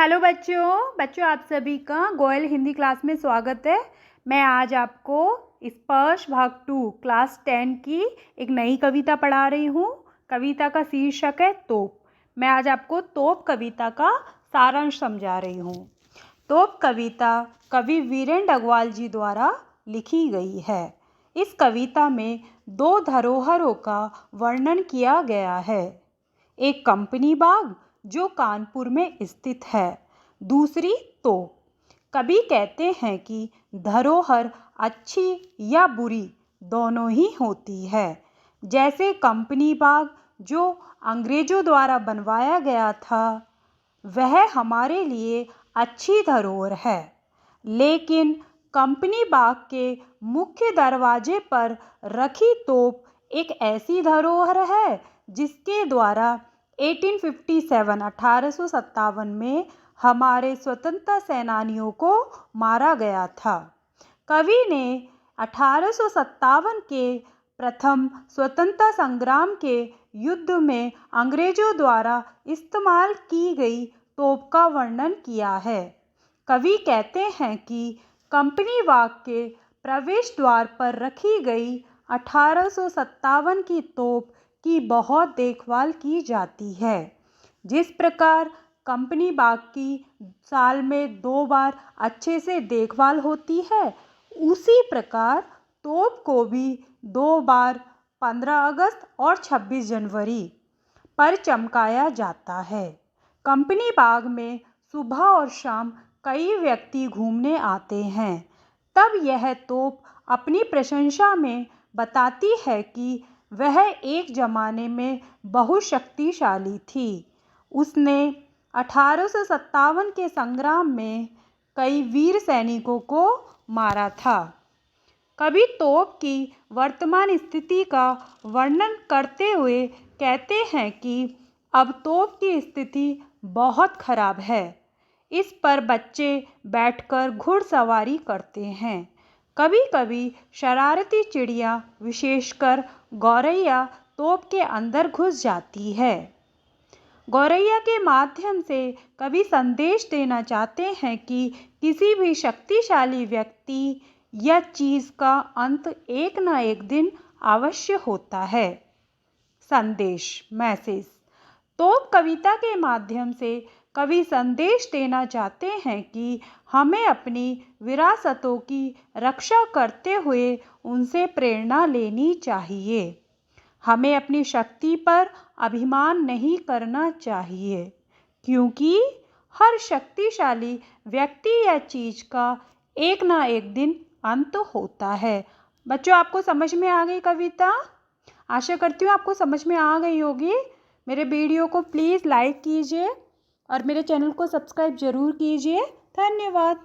Hello बच्चों आप सभी का गोयल हिंदी क्लास में स्वागत है। मैं आज आपको स्पर्श भाग 2 क्लास 10 की एक नई कविता पढ़ा रही हूँ। कविता का शीर्षक है तोप। मैं आज आपको तोप कविता का सारांश समझा रही हूँ। तोप कविता कवि वीरेंद्र अग्रवाल जी द्वारा लिखी गई है। इस कविता में दो धरोहरों का वर्णन किया गया है। एक कंपनी बाग जो कानपुर में स्थित है, दूसरी तोप। कवि कहते हैं कि धरोहर अच्छी या बुरी दोनों ही होती है। जैसे कंपनी बाग जो अंग्रेजों द्वारा बनवाया गया था, वह हमारे लिए अच्छी धरोहर है, लेकिन कंपनी बाग के मुख्य दरवाजे पर रखी तोप एक ऐसी धरोहर है जिसके द्वारा 1857 में हमारे स्वतंत्रता सेनानियों को मारा गया था। कवि ने 1857 के प्रथम स्वतंत्रता संग्राम के युद्ध में अंग्रेजों द्वारा इस्तेमाल की गई तोप का वर्णन किया है। कवि कहते हैं कि कंपनी बाग के प्रवेश द्वार पर रखी गई 1857 की तोप की बहुत देखभाल की जाती है। जिस प्रकार कंपनी बाग की साल में 2 बार अच्छे से देखभाल होती है, उसी प्रकार तोप को भी 2 बार 15 अगस्त और 26 जनवरी पर चमकाया जाता है। कंपनी बाग में सुबह और शाम कई व्यक्ति घूमने आते हैं। तब यह तोप अपनी प्रशंसा में बताती है कि वह एक ज़माने में बहुत शक्तिशाली थी। उसने 1857 के संग्राम में कई वीर सैनिकों को मारा था। कवि तोप की वर्तमान स्थिति का वर्णन करते हुए कहते हैं कि अब तोप की स्थिति बहुत खराब है। इस पर बच्चे बैठकर घुड़सवारी करते हैं। कभी कभी शरारती चिड़िया, विशेषकर गौरैया, तोप के अंदर घुस जाती है। गौरैया के माध्यम से कवि संदेश देना चाहते हैं कि किसी भी शक्तिशाली व्यक्ति या चीज़ का अंत एक न एक दिन अवश्य होता है। संदेश, मैसेज। तोप कविता के माध्यम से कवि संदेश देना चाहते हैं कि हमें अपनी विरासतों की रक्षा करते हुए उनसे प्रेरणा लेनी चाहिए। हमें अपनी शक्ति पर अभिमान नहीं करना चाहिए, क्योंकि हर शक्तिशाली व्यक्ति या चीज़ का एक ना एक दिन अंत होता है। बच्चों, आपको समझ में आ गई कविता? आशा करती हूँ आपको समझ में आ गई होगी। मेरे वीडियो को प्लीज़ लाइक कीजिए और मेरे चैनल को सब्सक्राइब ज़रूर कीजिए। धन्यवाद।